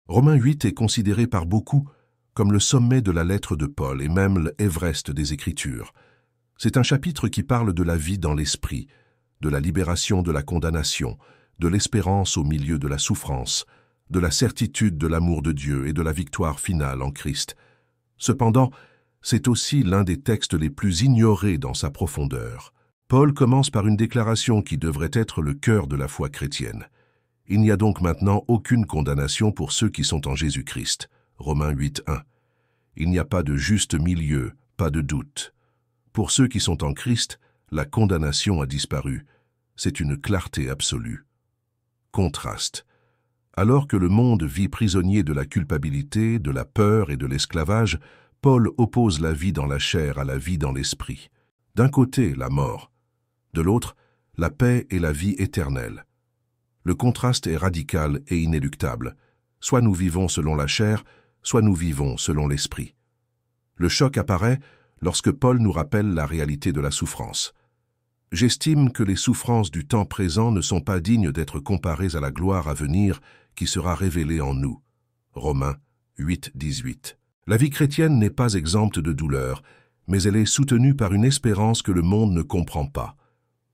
Romains 8 est considéré par beaucoup comme le sommet de la lettre de Paul et même l'Everest des Écritures. C'est un chapitre qui parle de la vie dans l'esprit, de la libération de la condamnation, de l'espérance au milieu de la souffrance, de la certitude de l'amour de Dieu et de la victoire finale en Christ. Cependant, c'est aussi l'un des textes les plus ignorés dans sa profondeur. Paul commence par une déclaration qui devrait être le cœur de la foi chrétienne. Il n'y a donc maintenant aucune condamnation pour ceux qui sont en Jésus-Christ. Romains 8, 1. Il n'y a pas de juste milieu, pas de doute. Pour ceux qui sont en Christ, la condamnation a disparu. C'est une clarté absolue. Contraste. Alors que le monde vit prisonnier de la culpabilité, de la peur et de l'esclavage, Paul oppose la vie dans la chair à la vie dans l'esprit. D'un côté, la mort. De l'autre, la paix et la vie éternelle. Le contraste est radical et inéluctable. Soit nous vivons selon la chair, soit nous vivons selon l'esprit. Le choc apparaît lorsque Paul nous rappelle la réalité de la souffrance. J'estime que les souffrances du temps présent ne sont pas dignes d'être comparées à la gloire à venir qui sera révélée en nous. Romains 8, 18. La vie chrétienne n'est pas exempte de douleur, mais elle est soutenue par une espérance que le monde ne comprend pas.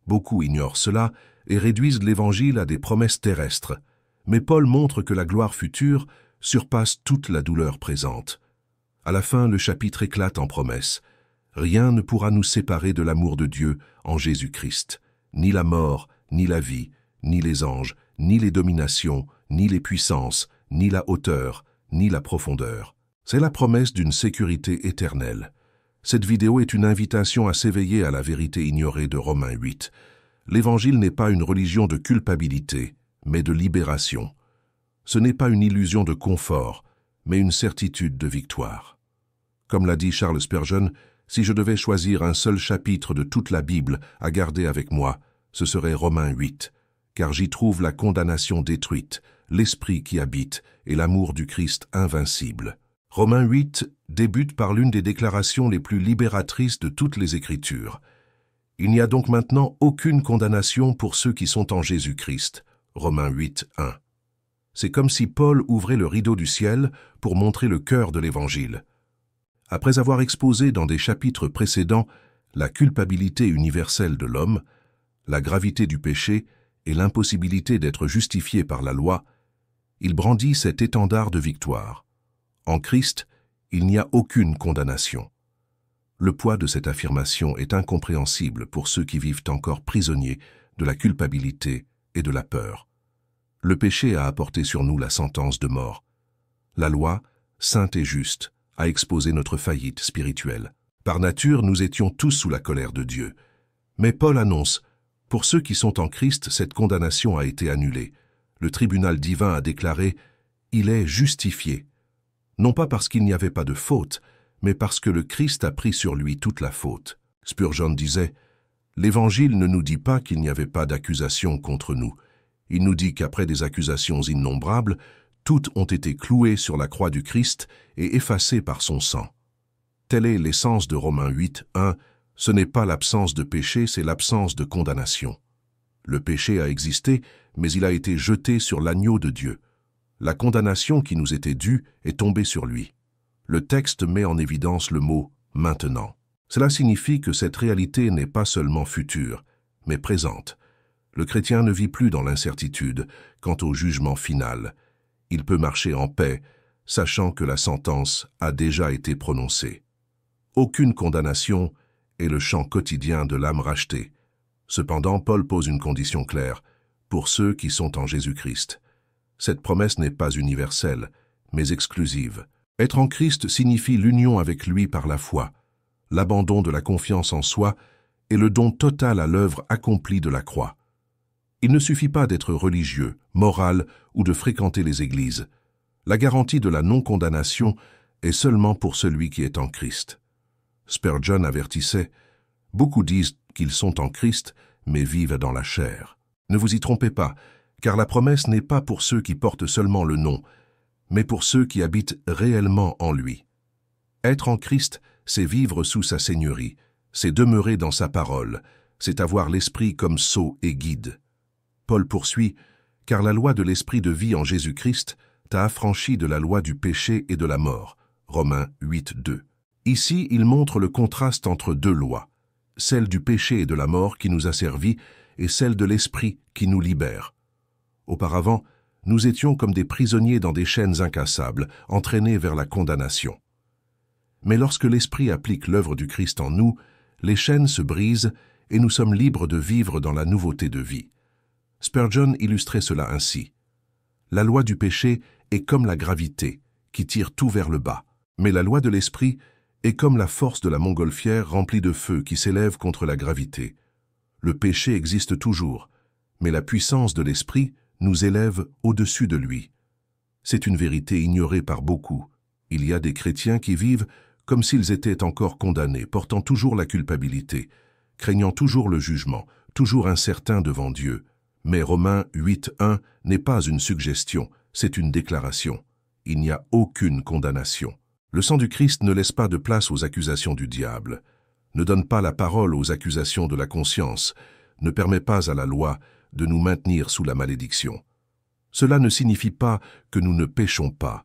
Beaucoup ignorent cela et réduisent l'Évangile à des promesses terrestres. Mais Paul montre que la gloire future surpasse toute la douleur présente. À la fin, le chapitre éclate en promesses. Rien ne pourra nous séparer de l'amour de Dieu en Jésus-Christ. Ni la mort, ni la vie, ni les anges, ni les dominations, ni les puissances, ni la hauteur, ni la profondeur. C'est la promesse d'une sécurité éternelle. Cette vidéo est une invitation à s'éveiller à la vérité ignorée de Romains 8. L'Évangile n'est pas une religion de culpabilité, mais de libération. Ce n'est pas une illusion de confort, mais une certitude de victoire. Comme l'a dit Charles Spurgeon, si je devais choisir un seul chapitre de toute la Bible à garder avec moi, ce serait Romains 8, car j'y trouve la condamnation détruite, l'esprit qui habite et l'amour du Christ invincible. Romains 8 débute par l'une des déclarations les plus libératrices de toutes les Écritures. Il n'y a donc maintenant aucune condamnation pour ceux qui sont en Jésus-Christ. Romains 8, 1. C'est comme si Paul ouvrait le rideau du ciel pour montrer le cœur de l'Évangile. Après avoir exposé dans des chapitres précédents la culpabilité universelle de l'homme, la gravité du péché et l'impossibilité d'être justifié par la loi, il brandit cet étendard de victoire. En Christ, il n'y a aucune condamnation. Le poids de cette affirmation est incompréhensible pour ceux qui vivent encore prisonniers de la culpabilité et de la peur. Le péché a apporté sur nous la sentence de mort. La loi, sainte et juste, a exposé notre faillite spirituelle. Par nature, nous étions tous sous la colère de Dieu. Mais Paul annonce, pour ceux qui sont en Christ, cette condamnation a été annulée. Le tribunal divin a déclaré, il est justifié. Non pas parce qu'il n'y avait pas de faute, mais parce que le Christ a pris sur lui toute la faute. Spurgeon disait, l'Évangile ne nous dit pas qu'il n'y avait pas d'accusation contre nous. Il nous dit qu'après des accusations innombrables, toutes ont été clouées sur la croix du Christ et effacées par son sang. Telle est l'essence de Romains 8, 1. Ce n'est pas l'absence de péché, c'est l'absence de condamnation. Le péché a existé, mais il a été jeté sur l'agneau de Dieu. La condamnation qui nous était due est tombée sur lui. Le texte met en évidence le mot « maintenant ». Cela signifie que cette réalité n'est pas seulement future, mais présente. Le chrétien ne vit plus dans l'incertitude quant au jugement final. Il peut marcher en paix, sachant que la sentence a déjà été prononcée. Aucune condamnation est le chant quotidien de l'âme rachetée. Cependant, Paul pose une condition claire, pour ceux qui sont en Jésus-Christ. Cette promesse n'est pas universelle, mais exclusive. Être en Christ signifie l'union avec lui par la foi, l'abandon de la confiance en soi et le don total à l'œuvre accomplie de la croix. Il ne suffit pas d'être religieux, moral ou de fréquenter les églises. La garantie de la non-condamnation est seulement pour celui qui est en Christ. Spurgeon avertissait, « Beaucoup disent qu'ils sont en Christ, mais vivent dans la chair. » Ne vous y trompez pas, car la promesse n'est pas pour ceux qui portent seulement le nom, mais pour ceux qui habitent réellement en lui. Être en Christ, c'est vivre sous sa seigneurie, c'est demeurer dans sa parole, c'est avoir l'Esprit comme sceau et guide. Paul poursuit, car la loi de l'Esprit de vie en Jésus-Christ, t'a affranchi de la loi du péché et de la mort. Romains 8, 2. Ici, il montre le contraste entre deux lois, celle du péché et de la mort qui nous a servi et celle de l'esprit qui nous libère. Auparavant, nous étions comme des prisonniers dans des chaînes incassables, entraînés vers la condamnation. Mais lorsque l'esprit applique l'œuvre du Christ en nous, les chaînes se brisent et nous sommes libres de vivre dans la nouveauté de vie. Spurgeon illustrait cela ainsi. La loi du péché est comme la gravité, qui tire tout vers le bas. Mais la loi de l'esprit est comme la force de la montgolfière remplie de feu qui s'élève contre la gravité. Le péché existe toujours, mais la puissance de l'esprit nous élève au-dessus de lui. C'est une vérité ignorée par beaucoup. Il y a des chrétiens qui vivent comme s'ils étaient encore condamnés, portant toujours la culpabilité, craignant toujours le jugement, toujours incertains devant Dieu. Mais Romains 8.1 n'est pas une suggestion, c'est une déclaration. Il n'y a aucune condamnation. Le sang du Christ ne laisse pas de place aux accusations du diable, ne donne pas la parole aux accusations de la conscience, ne permet pas à la loi de nous maintenir sous la malédiction. Cela ne signifie pas que nous ne péchons pas,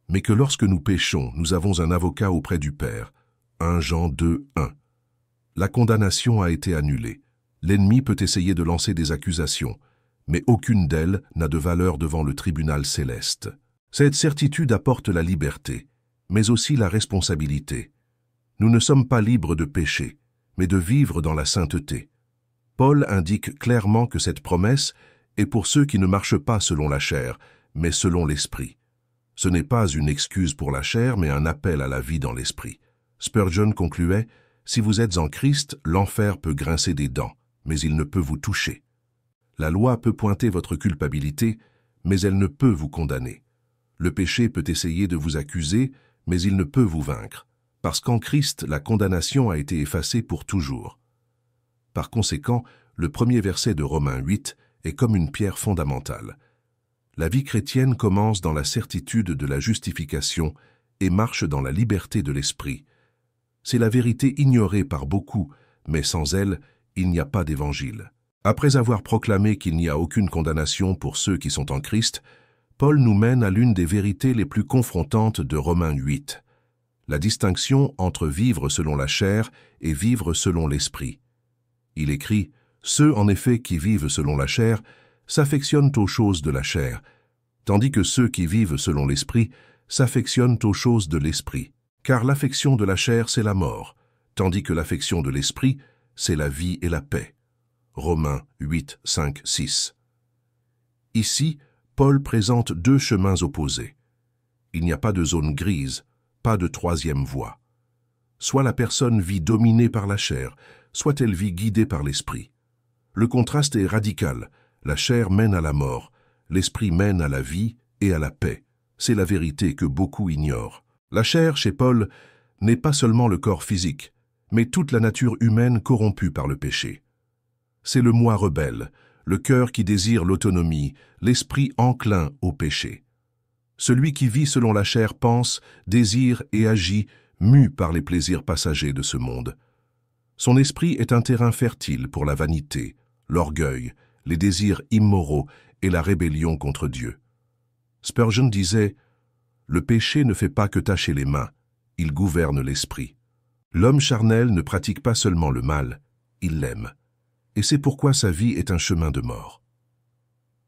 mais que lorsque nous péchons, nous avons un avocat auprès du Père. 1 Jean 2.1. La condamnation a été annulée. L'ennemi peut essayer de lancer des accusations, mais aucune d'elles n'a de valeur devant le tribunal céleste. Cette certitude apporte la liberté, mais aussi la responsabilité. Nous ne sommes pas libres de pécher, mais de vivre dans la sainteté. Paul indique clairement que cette promesse est pour ceux qui ne marchent pas selon la chair, mais selon l'esprit. Ce n'est pas une excuse pour la chair, mais un appel à la vie dans l'esprit. Spurgeon concluait, « Si vous êtes en Christ, l'enfer peut grincer des dents, mais il ne peut vous toucher. La loi peut pointer votre culpabilité, mais elle ne peut vous condamner. Le péché peut essayer de vous accuser, mais il ne peut vous vaincre, parce qu'en Christ, la condamnation a été effacée pour toujours. » Par conséquent, le premier verset de Romains 8 est comme une pierre fondamentale. La vie chrétienne commence dans la certitude de la justification et marche dans la liberté de l'esprit. C'est la vérité ignorée par beaucoup, mais sans elle, il n'y a pas d'évangile. Après avoir proclamé qu'il n'y a aucune condamnation pour ceux qui sont en Christ, Paul nous mène à l'une des vérités les plus confrontantes de Romains 8. La distinction entre vivre selon la chair et vivre selon l'esprit. Il écrit « Ceux, en effet, qui vivent selon la chair, s'affectionnent aux choses de la chair, tandis que ceux qui vivent selon l'esprit s'affectionnent aux choses de l'esprit. Car l'affection de la chair, c'est la mort, tandis que l'affection de l'esprit, c'est la vie et la paix. » Romains 8, 5, 6. Ici, Paul présente deux chemins opposés. Il n'y a pas de zone grise, pas de troisième voie. Soit la personne vit dominée par la chair, soit elle vit guidée par l'esprit. Le contraste est radical. La chair mène à la mort, l'esprit mène à la vie et à la paix. C'est la vérité que beaucoup ignorent. La chair, chez Paul, n'est pas seulement le corps physique, mais toute la nature humaine corrompue par le péché. C'est le moi rebelle, le cœur qui désire l'autonomie, l'esprit enclin au péché. Celui qui vit selon la chair pense, désire et agit, mu par les plaisirs passagers de ce monde. Son esprit est un terrain fertile pour la vanité, l'orgueil, les désirs immoraux et la rébellion contre Dieu. Spurgeon disait « Le péché ne fait pas que tâcher les mains, il gouverne l'esprit. L'homme charnel ne pratique pas seulement le mal, il l'aime. Et c'est pourquoi sa vie est un chemin de mort. »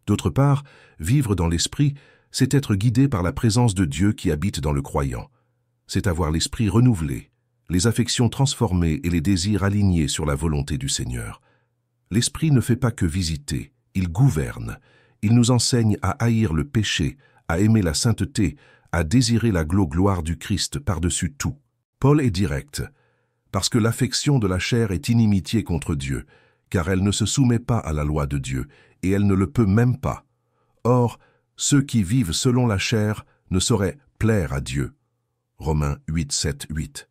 D'autre part, vivre dans l'esprit, c'est être guidé par la présence de Dieu qui habite dans le croyant. C'est avoir l'esprit renouvelé, les affections transformées et les désirs alignés sur la volonté du Seigneur. L'esprit ne fait pas que visiter, il gouverne. Il nous enseigne à haïr le péché, à aimer la sainteté, à désirer la gloire du Christ par-dessus tout. Paul est direct, parce que l'affection de la chair est inimitié contre Dieu, car elle ne se soumet pas à la loi de Dieu, et elle ne le peut même pas. Or, ceux qui vivent selon la chair ne sauraient plaire à Dieu. Romains 8, 7, 8.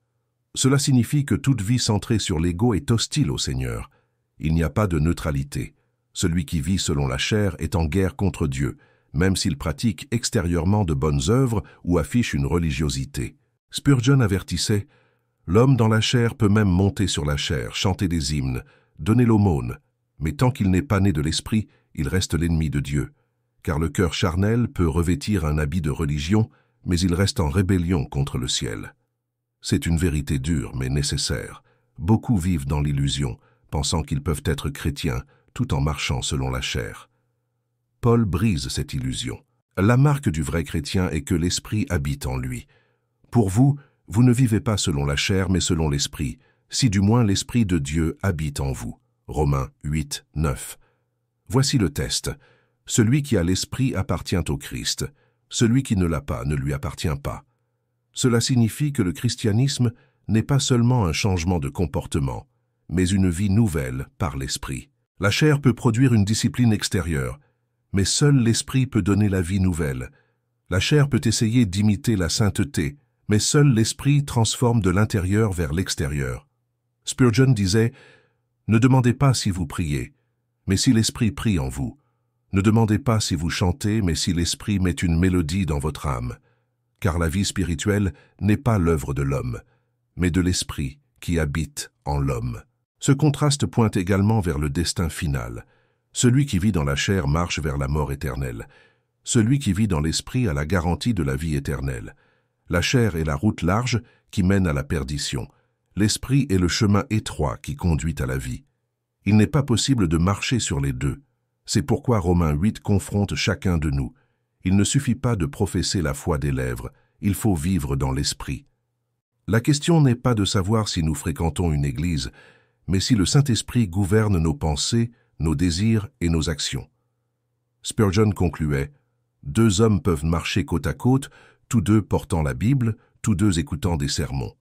Cela signifie que toute vie centrée sur l'ego est hostile au Seigneur. Il n'y a pas de neutralité. Celui qui vit selon la chair est en guerre contre Dieu, même s'il pratique extérieurement de bonnes œuvres ou affiche une religiosité. Spurgeon avertissait « L'homme dans la chair peut même monter sur la chair, chanter des hymnes, donner l'aumône, mais tant qu'il n'est pas né de l'esprit, il reste l'ennemi de Dieu. car le cœur charnel peut revêtir un habit de religion, mais il reste en rébellion contre le ciel. C'est une vérité dure, mais nécessaire. Beaucoup vivent dans l'illusion, pensant qu'ils peuvent être chrétiens, tout en marchant selon la chair. Paul brise cette illusion. La marque du vrai chrétien est que l'Esprit habite en lui. Pour vous, vous ne vivez pas selon la chair, mais selon l'Esprit, si du moins l'Esprit de Dieu habite en vous. Romains 8, 9. Voici le test. Celui qui a l'Esprit appartient au Christ. Celui qui ne l'a pas ne lui appartient pas. Cela signifie que le christianisme n'est pas seulement un changement de comportement, mais une vie nouvelle par l'Esprit. La chair peut produire une discipline extérieure, mais seul l'Esprit peut donner la vie nouvelle. La chair peut essayer d'imiter la sainteté, mais seul l'Esprit transforme de l'intérieur vers l'extérieur. Spurgeon disait « Ne demandez pas si vous priez, mais si l'Esprit prie en vous. Ne demandez pas si vous chantez, mais si l'Esprit met une mélodie dans votre âme. Car la vie spirituelle n'est pas l'œuvre de l'homme, mais de l'Esprit qui habite en l'homme. » Ce contraste pointe également vers le destin final. Celui qui vit dans la chair marche vers la mort éternelle. Celui qui vit dans l'Esprit a la garantie de la vie éternelle. La chair est la route large qui mène à la perdition. L'Esprit est le chemin étroit qui conduit à la vie. Il n'est pas possible de marcher sur les deux. C'est pourquoi Romains 8 confronte chacun de nous. Il ne suffit pas de professer la foi des lèvres, il faut vivre dans l'Esprit. La question n'est pas de savoir si nous fréquentons une église, mais si le Saint-Esprit gouverne nos pensées, nos désirs et nos actions. Spurgeon concluait « Deux hommes peuvent marcher côte à côte, tous deux portant la Bible, tous deux écoutant des sermons.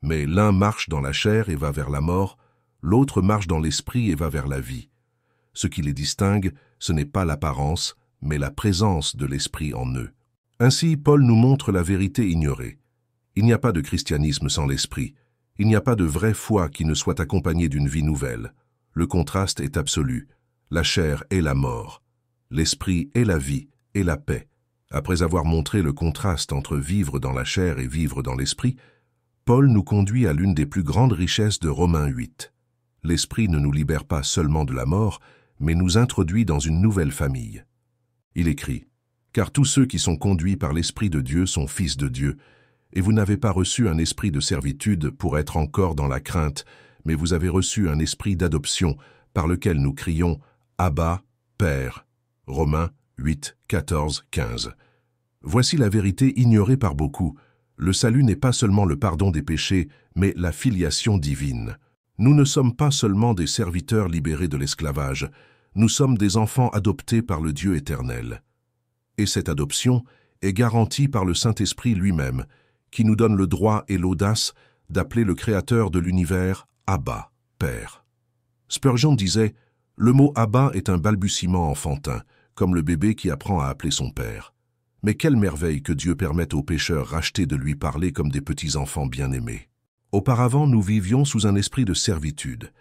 Mais l'un marche dans la chair et va vers la mort, l'autre marche dans l'esprit et va vers la vie. Ce qui les distingue, ce n'est pas l'apparence, mais la présence de l'esprit en eux. » Ainsi, Paul nous montre la vérité ignorée. Il n'y a pas de christianisme sans l'esprit. Il n'y a pas de vraie foi qui ne soit accompagnée d'une vie nouvelle. Le contraste est absolu. La chair est la mort. L'esprit est la vie et la paix. Après avoir montré le contraste entre vivre dans la chair et vivre dans l'esprit, Paul nous conduit à l'une des plus grandes richesses de Romains 8. L'esprit ne nous libère pas seulement de la mort, mais nous introduit dans une nouvelle famille. Il écrit « Car tous ceux qui sont conduits par l'Esprit de Dieu sont fils de Dieu, et vous n'avez pas reçu un esprit de servitude pour être encore dans la crainte, mais vous avez reçu un esprit d'adoption par lequel nous crions « Abba, Père ». Romains 8, 14, 15. Voici la vérité ignorée par beaucoup. Le salut n'est pas seulement le pardon des péchés, mais la filiation divine. Nous ne sommes pas seulement des serviteurs libérés de l'esclavage, nous sommes des enfants adoptés par le Dieu éternel. Et cette adoption est garantie par le Saint-Esprit lui-même, qui nous donne le droit et l'audace d'appeler le Créateur de l'univers Abba, Père. Spurgeon disait « Le mot Abba est un balbutiement enfantin, comme le bébé qui apprend à appeler son père. Mais quelle merveille que Dieu permette aux pécheurs rachetés de lui parler comme des petits-enfants bien-aimés. Auparavant, nous vivions sous un esprit de servitude.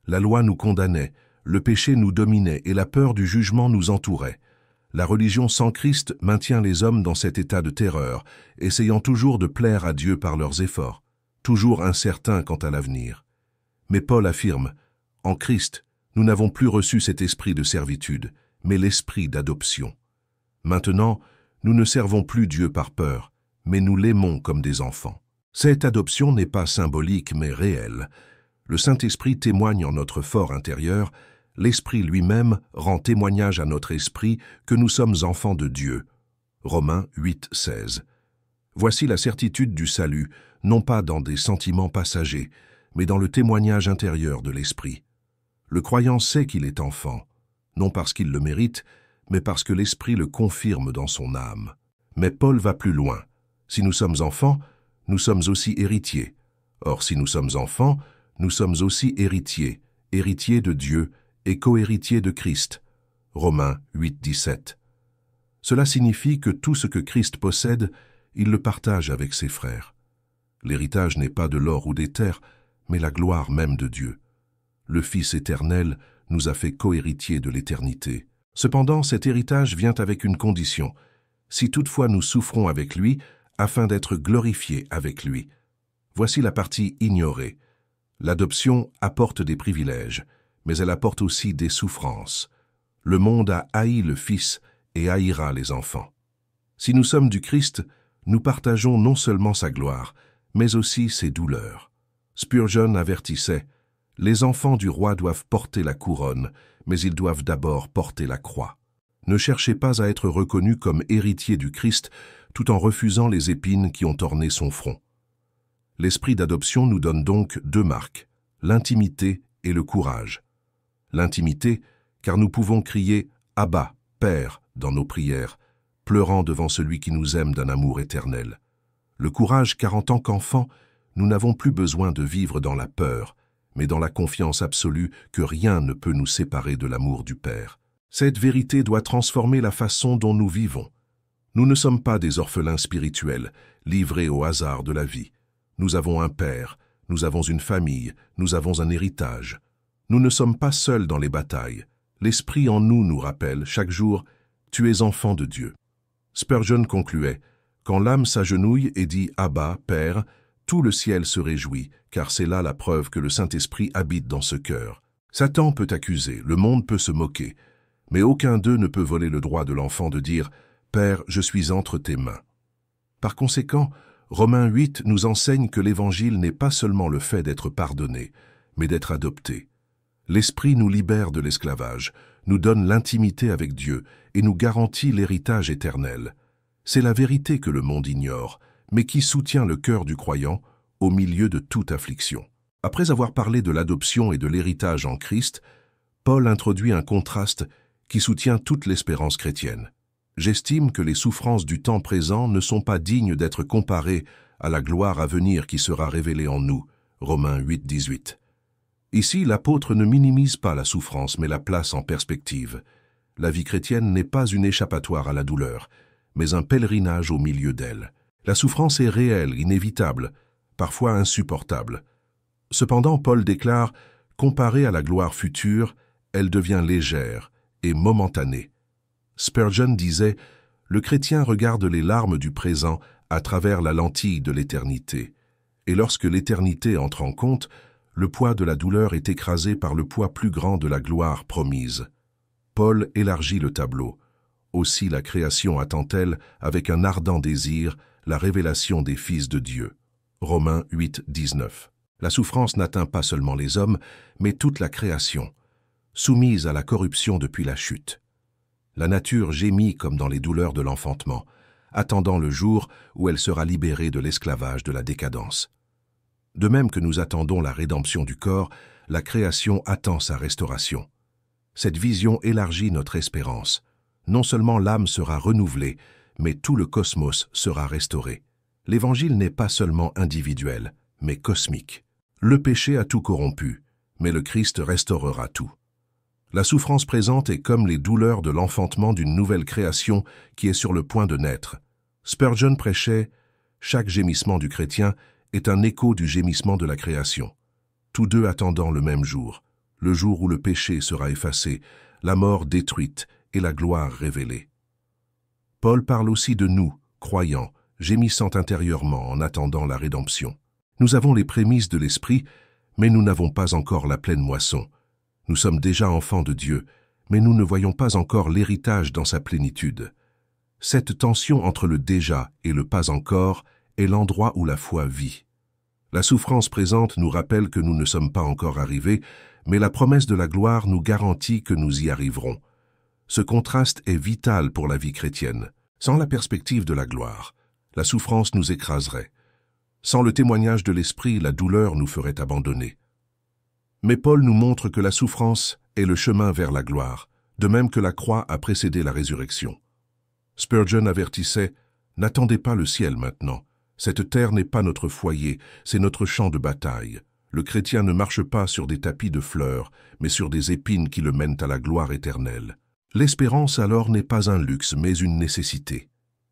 La loi nous condamnait, le péché nous dominait et la peur du jugement nous entourait. La religion sans Christ maintient les hommes dans cet état de terreur, essayant toujours de plaire à Dieu par leurs efforts, toujours incertains quant à l'avenir. Mais Paul affirme, « En Christ, nous n'avons plus reçu cet esprit de servitude, mais l'esprit d'adoption. Maintenant, nous ne servons plus Dieu par peur, mais nous l'aimons comme des enfants. » Cette adoption n'est pas symbolique, mais réelle. Le Saint-Esprit témoigne en notre fort intérieur, l'Esprit lui-même rend témoignage à notre esprit que nous sommes enfants de Dieu. Romains 8, 16. Voici la certitude du salut, non pas dans des sentiments passagers, mais dans le témoignage intérieur de l'Esprit. Le croyant sait qu'il est enfant, non parce qu'il le mérite, mais parce que l'Esprit le confirme dans son âme. Mais Paul va plus loin. Si nous sommes enfants, nous sommes aussi héritiers. Or, si nous sommes enfants, nous sommes aussi héritiers, héritiers de Dieu et co-héritiers de Christ. Romains 8, 17. Cela signifie que tout ce que Christ possède, il le partage avec ses frères. L'héritage n'est pas de l'or ou des terres, mais la gloire même de Dieu. Le Fils éternel nous a fait co-héritiers de l'éternité. Cependant, cet héritage vient avec une condition. Si toutefois nous souffrons avec lui, afin d'être glorifiés avec lui. Voici la partie ignorée. L'adoption apporte des privilèges, mais elle apporte aussi des souffrances. Le monde a haï le Fils et haïra les enfants. Si nous sommes du Christ, nous partageons non seulement sa gloire, mais aussi ses douleurs. Spurgeon avertissait « Les enfants du roi doivent porter la couronne, mais ils doivent d'abord porter la croix. Ne cherchez pas à être reconnu comme héritier du Christ tout en refusant les épines qui ont orné son front. » L'esprit d'adoption nous donne donc deux marques, l'intimité et le courage. L'intimité, car nous pouvons crier « Abba, Père » dans nos prières, pleurant devant celui qui nous aime d'un amour éternel. Le courage, car en tant qu'enfant, nous n'avons plus besoin de vivre dans la peur, mais dans la confiance absolue que rien ne peut nous séparer de l'amour du Père. Cette vérité doit transformer la façon dont nous vivons. Nous ne sommes pas des orphelins spirituels, livrés au hasard de la vie. Nous avons un Père, nous avons une famille, nous avons un héritage. Nous ne sommes pas seuls dans les batailles. L'Esprit en nous rappelle chaque jour « Tu es enfant de Dieu ». Spurgeon concluait « Quand l'âme s'agenouille et dit « Abba, Père », tout le ciel se réjouit, car c'est là la preuve que le Saint-Esprit habite dans ce cœur. Satan peut accuser, le monde peut se moquer, mais aucun d'eux ne peut voler le droit de l'enfant de dire « Père, je suis entre tes mains ». Par conséquent, Romains 8 nous enseigne que l'Évangile n'est pas seulement le fait d'être pardonné, mais d'être adopté. L'Esprit nous libère de l'esclavage, nous donne l'intimité avec Dieu et nous garantit l'héritage éternel. C'est la vérité que le monde ignore, mais qui soutient le cœur du croyant au milieu de toute affliction. Après avoir parlé de l'adoption et de l'héritage en Christ, Paul introduit un contraste qui soutient toute l'espérance chrétienne. J'estime que les souffrances du temps présent ne sont pas dignes d'être comparées à la gloire à venir qui sera révélée en nous. Romains 8, 18. Ici, l'apôtre ne minimise pas la souffrance, mais la place en perspective. La vie chrétienne n'est pas une échappatoire à la douleur, mais un pèlerinage au milieu d'elle. La souffrance est réelle, inévitable, parfois insupportable. Cependant, Paul déclare, comparée à la gloire future, elle devient légère et momentanée. Spurgeon disait, le chrétien regarde les larmes du présent à travers la lentille de l'éternité. Et lorsque l'éternité entre en compte, le poids de la douleur est écrasé par le poids plus grand de la gloire promise. Paul élargit le tableau. Aussi la création attend-elle, avec un ardent désir, la révélation des fils de Dieu. Romains 8, 19. La souffrance n'atteint pas seulement les hommes, mais toute la création, soumise à la corruption depuis la chute. La nature gémit comme dans les douleurs de l'enfantement, attendant le jour où elle sera libérée de l'esclavage de la décadence. De même que nous attendons la rédemption du corps, la création attend sa restauration. Cette vision élargit notre espérance. Non seulement l'âme sera renouvelée, mais tout le cosmos sera restauré. L'Évangile n'est pas seulement individuel, mais cosmique. Le péché a tout corrompu, mais le Christ restaurera tout. La souffrance présente est comme les douleurs de l'enfantement d'une nouvelle création qui est sur le point de naître. Spurgeon prêchait « Chaque gémissement du chrétien est un écho du gémissement de la création. Tous deux attendant le même jour, le jour où le péché sera effacé, la mort détruite et la gloire révélée. » Paul parle aussi de nous, croyants, gémissant intérieurement en attendant la rédemption. Nous avons les prémices de l'Esprit, mais nous n'avons pas encore la pleine moisson. Nous sommes déjà enfants de Dieu, mais nous ne voyons pas encore l'héritage dans sa plénitude. Cette tension entre le déjà et le pas encore est l'endroit où la foi vit. La souffrance présente nous rappelle que nous ne sommes pas encore arrivés, mais la promesse de la gloire nous garantit que nous y arriverons. Ce contraste est vital pour la vie chrétienne. Sans la perspective de la gloire, la souffrance nous écraserait. Sans le témoignage de l'Esprit, la douleur nous ferait abandonner. Mais Paul nous montre que la souffrance est le chemin vers la gloire, de même que la croix a précédé la résurrection. Spurgeon avertissait « N'attendez pas le ciel maintenant. Cette terre n'est pas notre foyer, c'est notre champ de bataille. Le chrétien ne marche pas sur des tapis de fleurs, mais sur des épines qui le mènent à la gloire éternelle. » L'espérance alors n'est pas un luxe, mais une nécessité.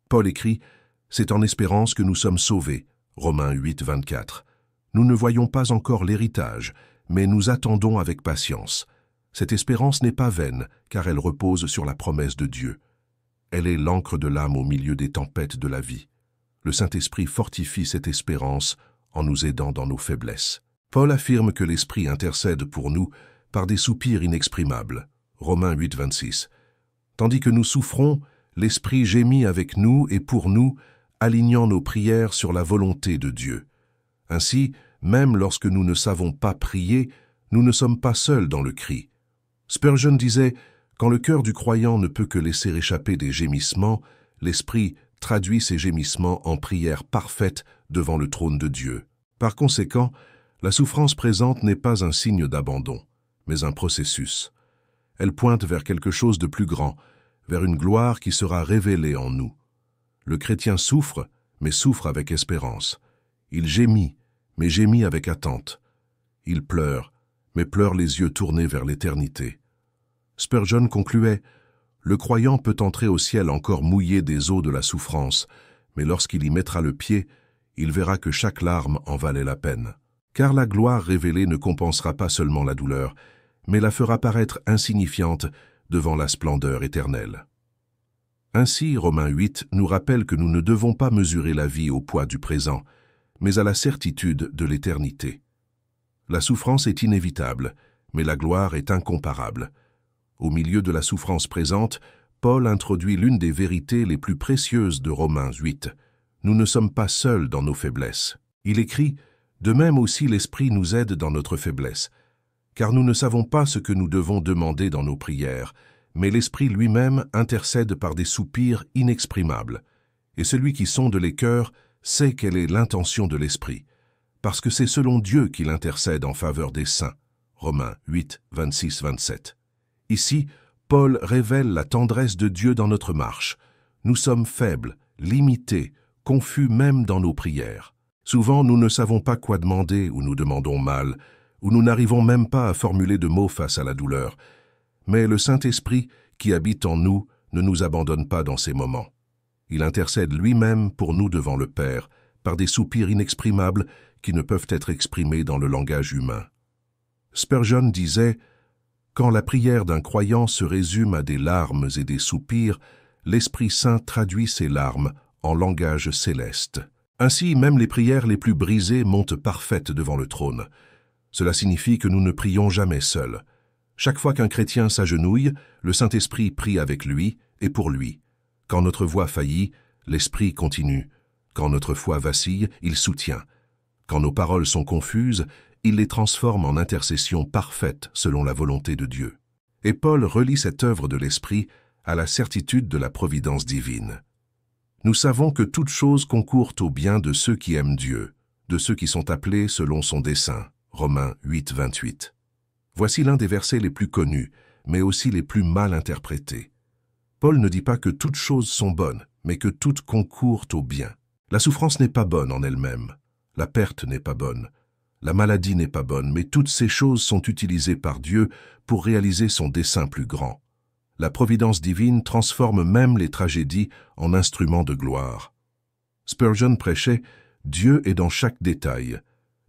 Paul écrit « C'est en espérance que nous sommes sauvés » Romains 8, 24. Nous ne voyons pas encore l'héritage, mais nous attendons avec patience. Cette espérance n'est pas vaine, car elle repose sur la promesse de Dieu. Elle est l'encre de l'âme au milieu des tempêtes de la vie. Le Saint-Esprit fortifie cette espérance en nous aidant dans nos faiblesses. Paul affirme que l'Esprit intercède pour nous par des soupirs inexprimables. Romains 8, 26. Tandis que nous souffrons, l'Esprit gémit avec nous et pour nous, alignant nos prières sur la volonté de Dieu. Ainsi, même lorsque nous ne savons pas prier, nous ne sommes pas seuls dans le cri. Spurgeon disait « Quand le cœur du croyant ne peut que laisser échapper des gémissements, l'Esprit traduit ces gémissements en prière parfaite devant le trône de Dieu. » Par conséquent, la souffrance présente n'est pas un signe d'abandon, mais un processus. Elle pointe vers quelque chose de plus grand, vers une gloire qui sera révélée en nous. Le chrétien souffre, mais souffre avec espérance. Il gémit, mais gémit avec attente. Il pleure, mais pleure les yeux tournés vers l'éternité. Spurgeon concluait « Le croyant peut entrer au ciel encore mouillé des eaux de la souffrance, mais lorsqu'il y mettra le pied, il verra que chaque larme en valait la peine. Car la gloire révélée ne compensera pas seulement la douleur, mais la fera paraître insignifiante devant la splendeur éternelle. » Ainsi, Romains 8 nous rappelle que nous ne devons pas mesurer la vie au poids du présent, mais à la certitude de l'éternité. La souffrance est inévitable, mais la gloire est incomparable. Au milieu de la souffrance présente, Paul introduit l'une des vérités les plus précieuses de Romains 8. Nous ne sommes pas seuls dans nos faiblesses. Il écrit « De même aussi l'Esprit nous aide dans notre faiblesse, car nous ne savons pas ce que nous devons demander dans nos prières, mais l'Esprit lui-même intercède par des soupirs inexprimables. Et celui qui sonde les cœurs sait quelle est l'intention de l'Esprit, parce que c'est selon Dieu qu'il intercède en faveur des saints. » Romains 8, 26-27. Ici, Paul révèle la tendresse de Dieu dans notre marche. Nous sommes faibles, limités, confus même dans nos prières. Souvent, nous ne savons pas quoi demander ou nous demandons mal, ou nous n'arrivons même pas à formuler de mots face à la douleur. Mais le Saint-Esprit, qui habite en nous, ne nous abandonne pas dans ces moments. Il intercède lui-même pour nous devant le Père, par des soupirs inexprimables qui ne peuvent être exprimés dans le langage humain. Spurgeon disait « Quand la prière d'un croyant se résume à des larmes et des soupirs, l'Esprit Saint traduit ces larmes en langage céleste. Ainsi, même les prières les plus brisées montent parfaites devant le trône. Cela signifie que nous ne prions jamais seuls. Chaque fois qu'un chrétien s'agenouille, le Saint-Esprit prie avec lui et pour lui. Quand notre voix faillit, l'Esprit continue. Quand notre foi vacille, il soutient. Quand nos paroles sont confuses, il les transforme en intercession parfaite selon la volonté de Dieu. » Et Paul relie cette œuvre de l'Esprit à la certitude de la providence divine. Nous savons que toute chose concourt au bien de ceux qui aiment Dieu, de ceux qui sont appelés selon son dessein. Romains 8, 28. Voici l'un des versets les plus connus, mais aussi les plus mal interprétés. Paul ne dit pas que toutes choses sont bonnes, mais que toutes concourent au bien. La souffrance n'est pas bonne en elle-même. La perte n'est pas bonne. La maladie n'est pas bonne, mais toutes ces choses sont utilisées par Dieu pour réaliser son dessein plus grand. La providence divine transforme même les tragédies en instruments de gloire. Spurgeon prêchait « Dieu est dans chaque détail.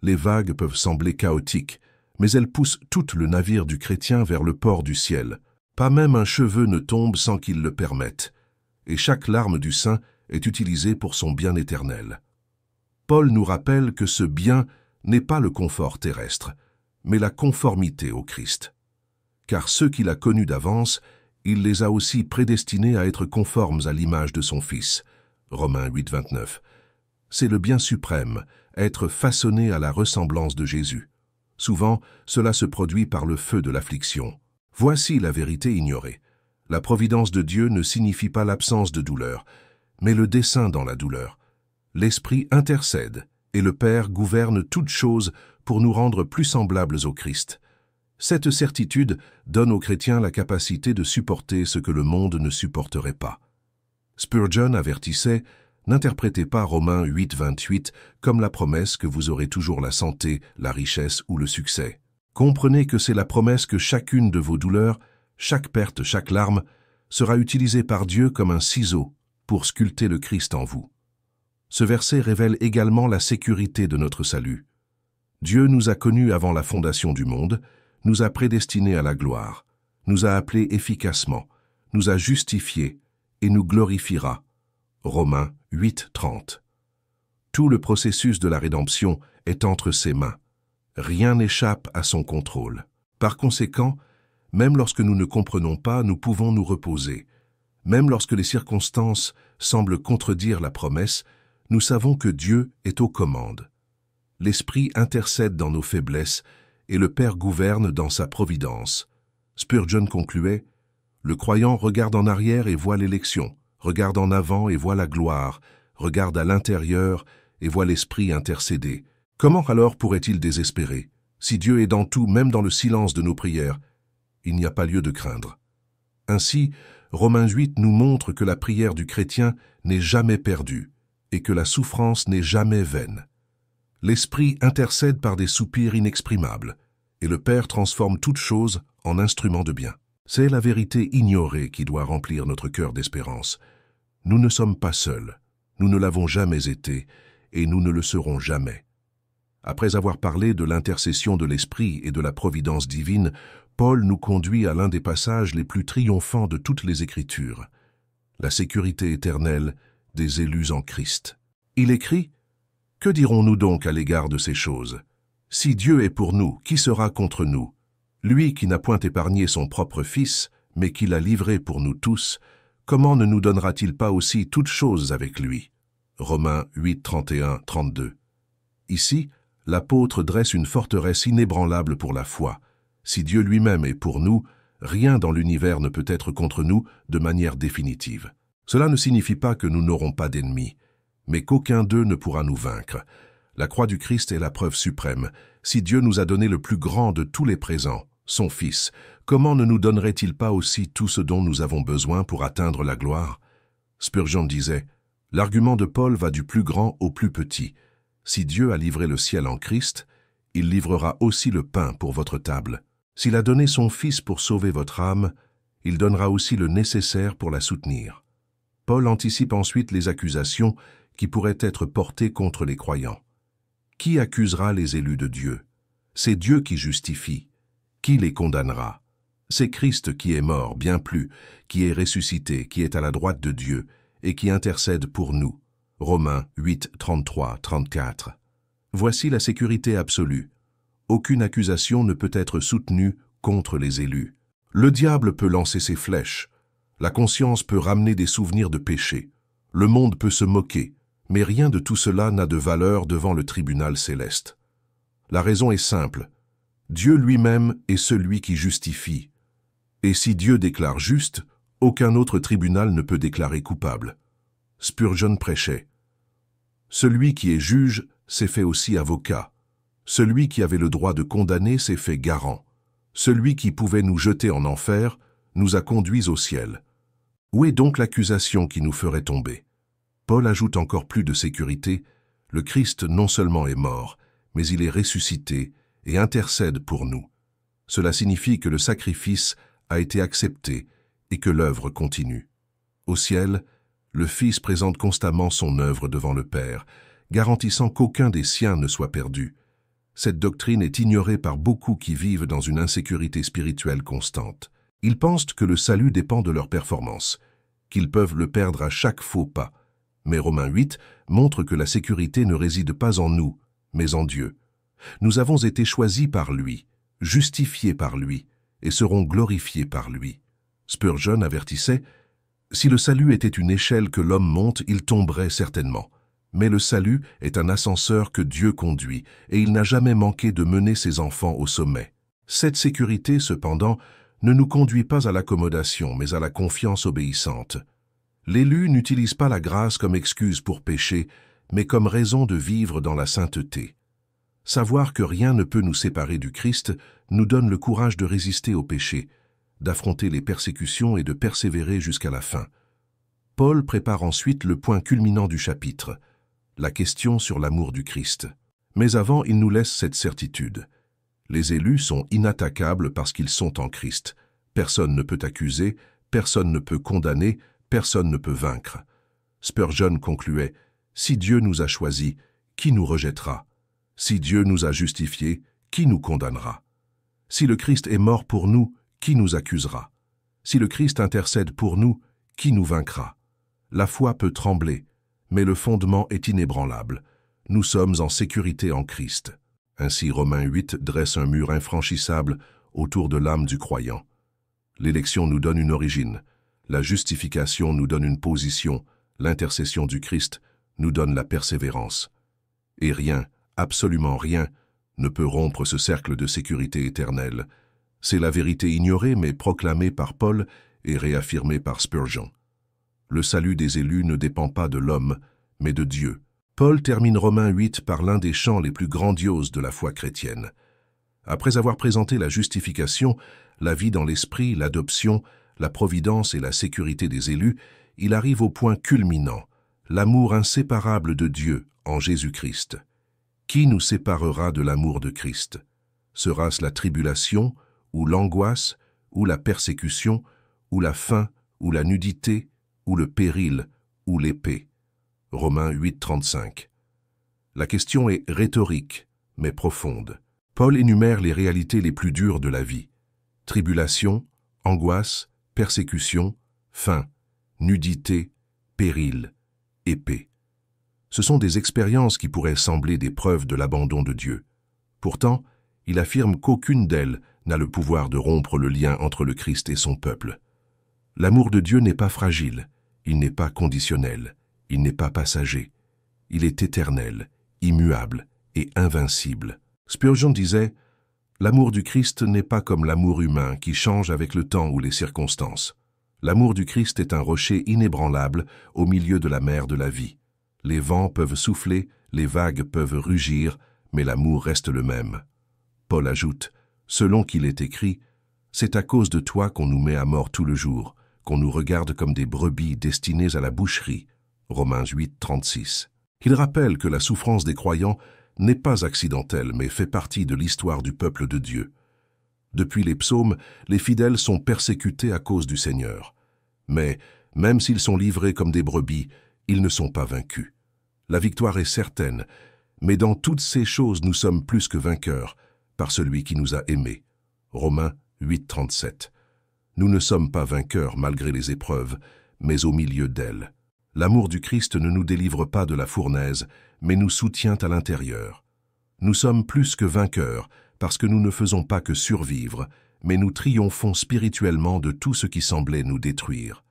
Les vagues peuvent sembler chaotiques, mais elles poussent tout le navire du chrétien vers le port du ciel. Pas même un cheveu ne tombe sans qu'il le permette. Et chaque larme du saint est utilisée pour son bien éternel. » Paul nous rappelle que ce bien n'est pas le confort terrestre, mais la conformité au Christ. Car ceux qu'il a connus d'avance, il les a aussi prédestinés à être conformes à l'image de son Fils. Romains 8, 29. C'est le bien suprême, être façonné à la ressemblance de Jésus. Souvent, cela se produit par le feu de l'affliction. Voici la vérité ignorée. La providence de Dieu ne signifie pas l'absence de douleur, mais le dessein dans la douleur. L'Esprit intercède, et le Père gouverne toutes choses pour nous rendre plus semblables au Christ. Cette certitude donne aux chrétiens la capacité de supporter ce que le monde ne supporterait pas. Spurgeon avertissait « N'interprétez pas Romains 8, 28 comme la promesse que vous aurez toujours la santé, la richesse ou le succès. Comprenez que c'est la promesse que chacune de vos douleurs, chaque perte, chaque larme, sera utilisée par Dieu comme un ciseau pour sculpter le Christ en vous. » Ce verset révèle également la sécurité de notre salut. Dieu nous a connus avant la fondation du monde, nous a prédestinés à la gloire, nous a appelés efficacement, nous a justifiés et nous glorifiera. Romains 8, 30. Tout le processus de la rédemption est entre ses mains. Rien n'échappe à son contrôle. Par conséquent, même lorsque nous ne comprenons pas, nous pouvons nous reposer. Même lorsque les circonstances semblent contredire la promesse, nous savons que Dieu est aux commandes. L'Esprit intercède dans nos faiblesses et le Père gouverne dans sa providence. Spurgeon concluait « Le croyant regarde en arrière et voit l'élection, regarde en avant et voit la gloire, regarde à l'intérieur et voit l'Esprit intercéder. Comment alors pourrait-il désespérer? Si Dieu est dans tout, même dans le silence de nos prières, il n'y a pas lieu de craindre. » Ainsi, Romains 8 nous montre que la prière du chrétien n'est jamais perdue et que la souffrance n'est jamais vaine. L'Esprit intercède par des soupirs inexprimables, et le Père transforme toute chose en instrument de bien. C'est la vérité ignorée qui doit remplir notre cœur d'espérance. Nous ne sommes pas seuls, nous ne l'avons jamais été, et nous ne le serons jamais. Après avoir parlé de l'intercession de l'Esprit et de la providence divine, Paul nous conduit à l'un des passages les plus triomphants de toutes les Écritures, la sécurité éternelle des élus en Christ. Il écrit « Que dirons-nous donc à l'égard de ces choses? Si Dieu est pour nous, qui sera contre nous? Lui qui n'a point épargné son propre Fils, mais qui l'a livré pour nous tous, comment ne nous donnera-t-il pas aussi toutes choses avec lui ?» Romains 8, 31, 32. Ici, l'apôtre dresse une forteresse inébranlable pour la foi. Si Dieu lui-même est pour nous, rien dans l'univers ne peut être contre nous de manière définitive. Cela ne signifie pas que nous n'aurons pas d'ennemis, mais qu'aucun d'eux ne pourra nous vaincre. La croix du Christ est la preuve suprême. Si Dieu nous a donné le plus grand de tous les présents, son Fils, comment ne nous donnerait-il pas aussi tout ce dont nous avons besoin pour atteindre la gloire? Spurgeon disait « L'argument de Paul va du plus grand au plus petit. Si Dieu a livré le ciel en Christ, il livrera aussi le pain pour votre table. S'il a donné son Fils pour sauver votre âme, il donnera aussi le nécessaire pour la soutenir. » Paul anticipe ensuite les accusations qui pourraient être portées contre les croyants. Qui accusera les élus de Dieu? C'est Dieu qui justifie. Qui les condamnera? C'est Christ qui est mort, bien plus, qui est ressuscité, qui est à la droite de Dieu et qui intercède pour nous. Romains 8, 33, 34. Voici la sécurité absolue. Aucune accusation ne peut être soutenue contre les élus. Le diable peut lancer ses flèches. La conscience peut ramener des souvenirs de péché. Le monde peut se moquer, mais rien de tout cela n'a de valeur devant le tribunal céleste. La raison est simple. Dieu lui-même est celui qui justifie. Et si Dieu déclare juste, aucun autre tribunal ne peut déclarer coupable. Spurgeon prêchait. Celui qui est juge s'est fait aussi avocat. Celui qui avait le droit de condamner s'est fait garant. Celui qui pouvait nous jeter en enfer nous a conduits au ciel. Où est donc l'accusation qui nous ferait tomber? Paul ajoute encore plus de sécurité. Le Christ non seulement est mort, mais il est ressuscité et intercède pour nous. Cela signifie que le sacrifice a été accepté et que l'œuvre continue. Au ciel, le Fils présente constamment son œuvre devant le Père, garantissant qu'aucun des siens ne soit perdu. Cette doctrine est ignorée par beaucoup qui vivent dans une insécurité spirituelle constante. Ils pensent que le salut dépend de leur performance, qu'ils peuvent le perdre à chaque faux pas. Mais Romains 8 montre que la sécurité ne réside pas en nous, mais en Dieu. Nous avons été choisis par lui, justifiés par lui, et serons glorifiés par lui. Spurgeon avertissait « Si le salut était une échelle que l'homme monte, il tomberait certainement. Mais le salut est un ascenseur que Dieu conduit, et il n'a jamais manqué de mener ses enfants au sommet. Cette sécurité, cependant, ne nous conduit pas à l'accommodation, mais à la confiance obéissante. L'élu n'utilise pas la grâce comme excuse pour pécher, mais comme raison de vivre dans la sainteté. Savoir que rien ne peut nous séparer du Christ nous donne le courage de résister au péché, d'affronter les persécutions et de persévérer jusqu'à la fin. Paul prépare ensuite le point culminant du chapitre, la question sur l'amour du Christ. Mais avant, il nous laisse cette certitude. Les élus sont inattaquables parce qu'ils sont en Christ. Personne ne peut accuser, personne ne peut condamner, personne ne peut vaincre. Spurgeon concluait « Si Dieu nous a choisis, qui nous rejettera? Si Dieu nous a justifiés, qui nous condamnera? Si le Christ est mort pour nous, qui nous accusera? Si le Christ intercède pour nous, qui nous vaincra? La foi peut trembler, mais le fondement est inébranlable. Nous sommes en sécurité en Christ. » Ainsi Romains 8 dresse un mur infranchissable autour de l'âme du croyant. L'élection nous donne une origine. La justification nous donne une position, l'intercession du Christ nous donne la persévérance. Et rien, absolument rien, ne peut rompre ce cercle de sécurité éternelle. C'est la vérité ignorée mais proclamée par Paul et réaffirmée par Spurgeon. Le salut des élus ne dépend pas de l'homme, mais de Dieu. Paul termine Romains 8 par l'un des chants les plus grandioses de la foi chrétienne. Après avoir présenté la justification, la vie dans l'esprit, l'adoption, la providence et la sécurité des élus, il arrive au point culminant, l'amour inséparable de Dieu en Jésus-Christ. Qui nous séparera de l'amour de Christ? Sera-ce la tribulation, ou l'angoisse, ou la persécution, ou la faim, ou la nudité, ou le péril, ou l'épée? Romains 8, 35. La question est rhétorique, mais profonde. Paul énumère les réalités les plus dures de la vie. Tribulation, angoisse, persécution, faim, nudité, péril, épée. Ce sont des expériences qui pourraient sembler des preuves de l'abandon de Dieu. Pourtant, il affirme qu'aucune d'elles n'a le pouvoir de rompre le lien entre le Christ et son peuple. L'amour de Dieu n'est pas fragile, il n'est pas conditionnel, il n'est pas passager. Il est éternel, immuable et invincible. Spurgeon disait « L'amour du Christ n'est pas comme l'amour humain qui change avec le temps ou les circonstances. L'amour du Christ est un rocher inébranlable au milieu de la mer de la vie. Les vents peuvent souffler, les vagues peuvent rugir, mais l'amour reste le même. » Paul ajoute « Selon qu'il est écrit, c'est à cause de toi qu'on nous met à mort tout le jour, qu'on nous regarde comme des brebis destinées à la boucherie. » Romains 8, 36. Il rappelle que la souffrance des croyants n'est pas accidentelle, mais fait partie de l'histoire du peuple de Dieu. Depuis les psaumes, les fidèles sont persécutés à cause du Seigneur. Mais, même s'ils sont livrés comme des brebis, ils ne sont pas vaincus. La victoire est certaine, mais dans toutes ces choses nous sommes plus que vainqueurs, par celui qui nous a aimés. Romains 8, 37. Nous ne sommes pas vainqueurs malgré les épreuves, mais au milieu d'elles. L'amour du Christ ne nous délivre pas de la fournaise, mais nous soutient à l'intérieur. Nous sommes plus que vainqueurs, parce que nous ne faisons pas que survivre, mais nous triomphons spirituellement de tout ce qui semblait nous détruire.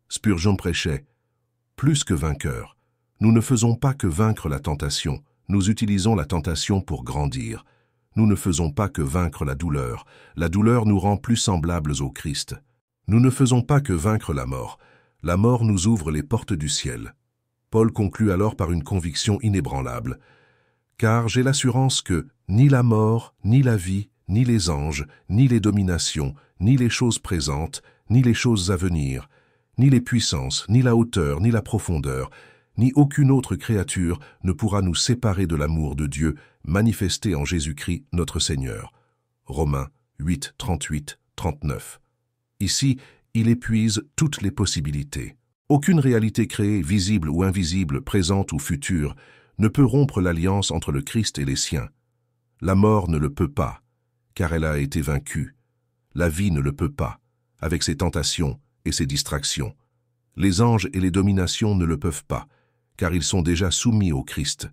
Spurgeon prêchait « Plus que vainqueurs, nous ne faisons pas que vaincre la tentation, nous utilisons la tentation pour grandir. Nous ne faisons pas que vaincre la douleur nous rend plus semblables au Christ. Nous ne faisons pas que vaincre la mort nous ouvre les portes du ciel. » Paul conclut alors par une conviction inébranlable. « Car j'ai l'assurance que ni la mort, ni la vie, ni les anges, ni les dominations, ni les choses présentes, ni les choses à venir, ni les puissances, ni la hauteur, ni la profondeur, ni aucune autre créature ne pourra nous séparer de l'amour de Dieu manifesté en Jésus-Christ notre Seigneur. » Romains 8, 38, 39. Ici, il épuise toutes les possibilités. Aucune réalité créée, visible ou invisible, présente ou future, ne peut rompre l'alliance entre le Christ et les siens. La mort ne le peut pas, car elle a été vaincue. La vie ne le peut pas, avec ses tentations et ses distractions. Les anges et les dominations ne le peuvent pas, car ils sont déjà soumis au Christ.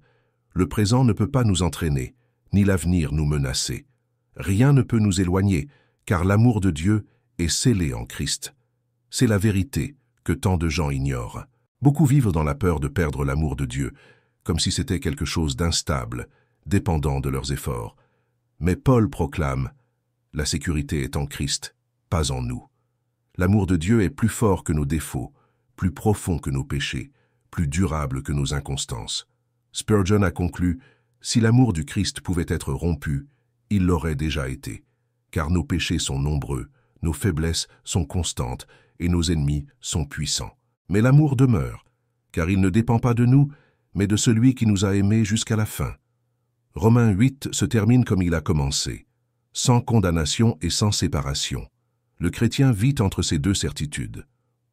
Le présent ne peut pas nous entraîner, ni l'avenir nous menacer. Rien ne peut nous éloigner, car l'amour de Dieu est scellé en Christ. C'est la vérité que tant de gens ignorent. Beaucoup vivent dans la peur de perdre l'amour de Dieu, comme si c'était quelque chose d'instable, dépendant de leurs efforts. Mais Paul proclame « La sécurité est en Christ, pas en nous. L'amour de Dieu est plus fort que nos défauts, plus profond que nos péchés, plus durable que nos inconstances. » Spurgeon a conclu « Si l'amour du Christ pouvait être rompu, il l'aurait déjà été, car nos péchés sont nombreux, nos faiblesses sont constantes et nos ennemis sont puissants. Mais l'amour demeure, car il ne dépend pas de nous, mais de celui qui nous a aimés jusqu'à la fin. » Romains 8 se termine comme il a commencé, sans condamnation et sans séparation. Le chrétien vit entre ces deux certitudes.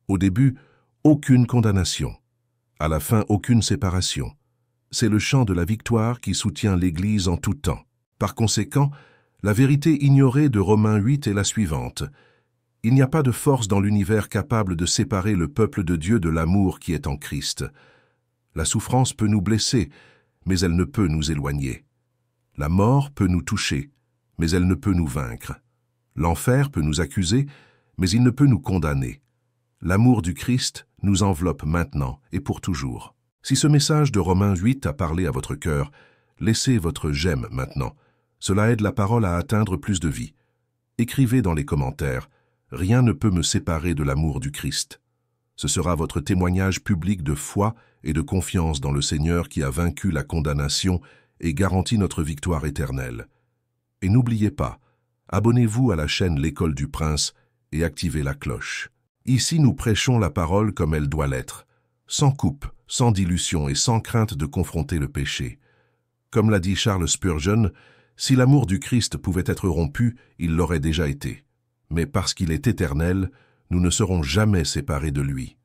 Au début, aucune condamnation. À la fin, aucune séparation. C'est le chant de la victoire qui soutient l'Église en tout temps. Par conséquent, la vérité ignorée de Romains 8 est la suivante. Il n'y a pas de force dans l'univers capable de séparer le peuple de Dieu de l'amour qui est en Christ. La souffrance peut nous blesser, mais elle ne peut nous éloigner. La mort peut nous toucher, mais elle ne peut nous vaincre. L'enfer peut nous accuser, mais il ne peut nous condamner. L'amour du Christ nous enveloppe maintenant et pour toujours. Si ce message de Romains 8 a parlé à votre cœur, laissez votre j'aime maintenant. Cela aide la parole à atteindre plus de vie. Écrivez dans les commentaires « Rien ne peut me séparer de l'amour du Christ ». Ce sera votre témoignage public de foi et de confiance dans le Seigneur qui a vaincu la condamnation et garantit notre victoire éternelle. Et n'oubliez pas, abonnez-vous à la chaîne L'École du Prince et activez la cloche. Ici, nous prêchons la parole comme elle doit l'être, sans coupe, sans dilution et sans crainte de confronter le péché. Comme l'a dit Charles Spurgeon, si l'amour du Christ pouvait être rompu, il l'aurait déjà été. Mais parce qu'il est éternel, nous ne serons jamais séparés de lui.